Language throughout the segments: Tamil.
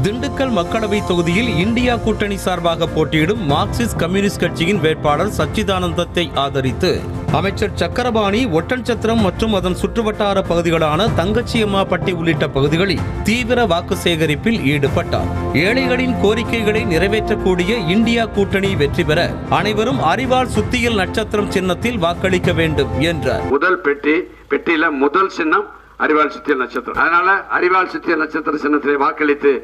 திண்டுக்கல் மக்களவை தொகுதியில் இந்தியா கூட்டணி சார்பாக போட்டியிடும் மார்க்சிஸ்ட் கம்யூனிஸ்ட் கட்சியின் வேட்பாளர் சச்சிதானந்தத்தை ஆதரித்து அமைச்சர் சக்கரபாணி ஒட்டன்சத்திரம் மற்றும் அதன் சுற்றுவட்டார பகுதிகளான தங்கச்சியம்மாப்பட்டி உள்ளிட்ட பகுதிகளில் தீவிர வாக்கு சேகரிப்பில் ஈடுபட்டார். ஏழைகளின் கோரிக்கைகளை நிறைவேற்றக்கூடிய இந்தியா கூட்டணி வெற்றி பெற அனைவரும் அறிவால் சுத்தியல் நட்சத்திரம் சின்னத்தில் வாக்களிக்க வேண்டும் என்றார். முதல் பெட்டியில முதல் சின்னம் அறிவால் சுத்தியல் நட்சத்திரம். அதனால அறிவால் சுத்தியல் நட்சத்திர சின்னத்திலே வாக்களித்து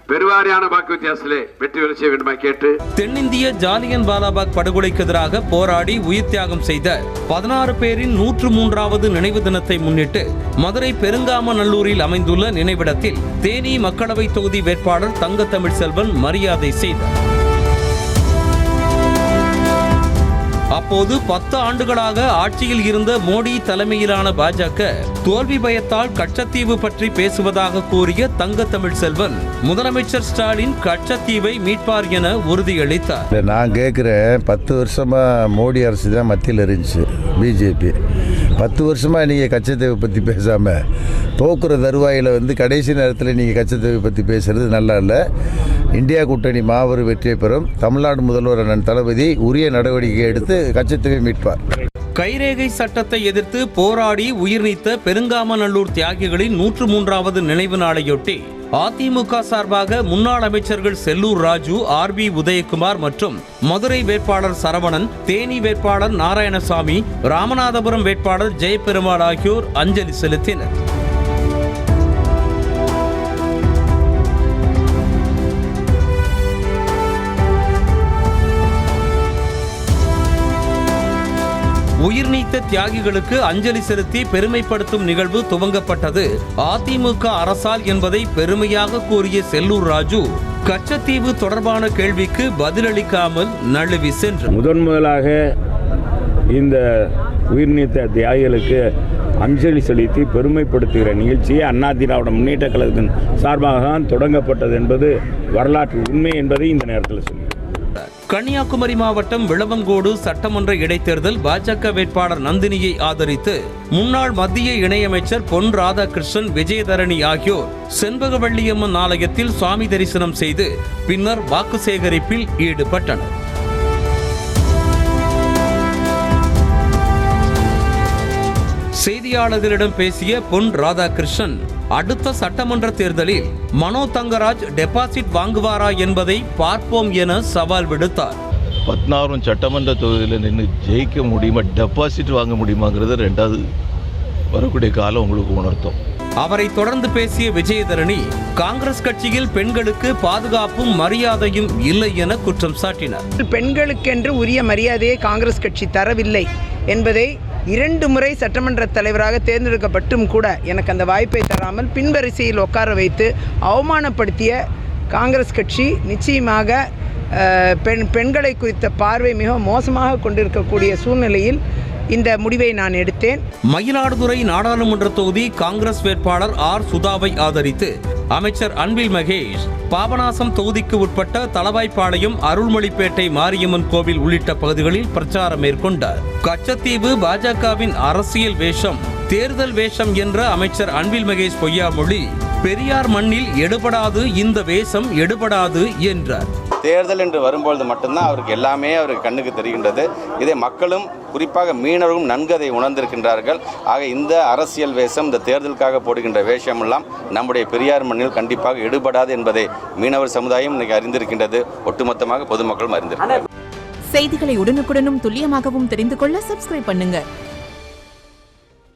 பெருவாரியான வாக்கு வித்தியாசத்திலே வெற்றி பெற செய்ய வேண்டுமா கேட்டு தென்னிந்திய ஜாலியன் வாலாபாக் படுகொலைக்கு எதிராக போராடி உயிர் தியாகம் செய்த 16 பேரின் 103வது நினைவு தினத்தை முன்னிட்டு மதுரை பெருங்காமநல்லூரில் அமைந்துள்ள நினைவிடத்தில் தேனி மக்களவை தொகுதி வேட்பாளர் தங்கத்தமிழ் செல்வன் மரியாதை செய்தார். அப்போது 10 ஆண்டுகளாக ஆட்சியில் இருந்த மோடி தலைமையிலான பாஜக தோல்வி பயத்தால் கச்சத்தீவு பற்றி பேசுவதாக கூறிய தங்கத்தமிழ் செல்வன் முதலமைச்சர் ஸ்டாலின் கச்சத்தீவை மீட்பார் என உறுதியளித்தார். நான் கேட்குறேன், 10 வருஷமா மோடி அரசு தான் மத்தியில் இருந்துச்சு, பிஜேபி. 10 வருஷமா நீங்கள் கச்சத்தீவை பற்றி பேசாமல் தோக்குற தருவாயில் கடைசி நேரத்தில் நீங்கள் கச்சத்தீவை பற்றி பேசுறது நல்லா இல்லை. இந்தியா கூட்டணி மாபெரும் வெற்றியை பெறும். தமிழ்நாடு முதல்வர் அண்ணன் தளபதி உரிய நடவடிக்கை எடுத்து கச்சத்தீவை மீட்பார். கைரேகை சட்டத்தை எதிர்த்து போராடி உயிர் நீத்த பெருங்காமநல்லூர் தியாகிகளின் 103வது நினைவு நாளையொட்டி அதிமுக சார்பாக முன்னாள் அமைச்சர்கள் செல்லூர் ராஜு, RB உதயகுமார் மற்றும் மதுரை வேட்பாளர் சரவணன், தேனி வேட்பாளர் நாராயணசாமி, ராமநாதபுரம் வேட்பாளர் ஜெயபெருமாள் ஆகியோர் அஞ்சலி செலுத்தினர். உயிர் நீத்த தியாகிகளுக்கு அஞ்சலி செலுத்தி பெருமைப்படுத்தும் நிகழ்வு துவங்கப்பட்டது அதிமுக அரசால் என்பதை பெருமையாக கூறிய செல்லூர் ராஜு கச்சத்தீவு தொடர்பான கேள்விக்கு பதிலளிக்காமல் நழுவி சென்றார். முதலாக இந்த உயிர் நீத்த தியாகிகளுக்கு அஞ்சலி செலுத்தி பெருமைப்படுத்துகிற நிகழ்ச்சியை அண்ணா திராவிட முன்னேற்ற கழகத்தின் சார்பாக தான் தொடங்கப்பட்டது என்பது வரலாற்று உண்மை என்பதை இந்த நேரத்தில் சொல்லி. கன்னியாகுமரி மாவட்டம் விளவங்கோடு சட்டமன்ற இடைத்தேர்தல் பாஜக வேட்பாளர் நந்தினியை ஆதரித்து முன்னாள் மத்திய இணையமைச்சர் பொன் ராதாகிருஷ்ணன், விஜயதரணி ஆகியோர் செண்பகவள்ளியம்மன் ஆலயத்தில் சுவாமி தரிசனம் செய்து பின்னர் வாக்கு சேகரிப்பில் ஈடுபட்டனர். செய்தியாளர்களிடம் பேசிய பொன் ராதாகிருஷ்ணன், அடுத்த சட்டமன்ற தேர்தலில் மனோ தங்கராஜ் டெபாசிட் வாங்குவாரா என்பதை பார்ப்போம் என சவால் விடுத்தார். 16 சட்டமன்ற தொகுதியில் நின்று ஜெயிக்க முடியுமா, டெபாசிட் வாங்க முடியுமாங்கிறது 2வது வரக்கூடிய காலம் உங்களுக்கு உணர்த்தும். அவரை தொடர்ந்து பேசிய விஜயதரணி, காங்கிரஸ் கட்சியில் பெண்களுக்கு பாதுகாப்பும் மரியாதையும் இல்லை என குற்றம் சாட்டினார். பெண்களுக்கென்று உரிய மரியாதையை காங்கிரஸ் கட்சி தரவில்லை என்பதை 2 முறை சட்டமன்ற தலைவராக தேர்ந்தெடுக்கப்பட்டும் கூட எனக்கு அந்த வாய்ப்பை தராமல் பின்வரிசையில் உட்கார வைத்து அவமானப்படுத்திய காங்கிரஸ் கட்சி நிச்சயமாக பெண்களை குறித்த பார்வை மிக மோசமாக கொண்டிருக்கக்கூடிய சூழ்நிலையில் இந்த முடிவை நான் எடுத்தேன். மயிலாடுதுறை நாடாளுமன்ற தொகுதி காங்கிரஸ் வேட்பாளர் R. சுதாவை ஆதரித்து அமைச்சர் அன்பில் மகேஷ் பாபநாசம் தொகுதிக்கு உட்பட்ட தளவாய்ப்பாளையம், அருள்மொழிப்பேட்டை மாரியம்மன் கோவில் உள்ளிட்ட பகுதிகளில் பிரச்சாரம் மேற்கொண்டார். கச்சத்தீவு பாஜகவின் அரசியல் வேஷம், தேர்தல் வேஷம் என்ற அமைச்சர் அன்பில் மகேஷ் பொய்யாமொழி, பெரியார் மண்ணில் எடுபடாது, இந்த வேஷம் எடுபடாது என்றார். தேர்தல் என்று வரும்பொழுது மட்டும்தான் அவருக்கு எல்லாமே அவருக்கு கண்ணுக்கு தெரிகின்றது. இதை மக்களும் குறிப்பாக மீனவர்களும் நன்கு அதை உணர்ந்திருக்கின்றார்கள். ஆக இந்த அரசியல் வேஷம், இந்த தேர்தலுக்காக போடுகின்ற வேஷமெல்லாம் நம்முடைய பெரியார் மண்ணில் கண்டிப்பாக எடுபடாது என்பதை மீனவர் சமுதாயம் இன்னைக்கு அறிந்திருக்கின்றது. ஒட்டுமொத்தமாக பொதுமக்களும் அறிந்திருக்கிறார்கள். செய்திகளை உடனுக்குடனும் துல்லியமாகவும் தெரிந்து கொள்ள சப்ஸ்கிரைப் பண்ணுங்க.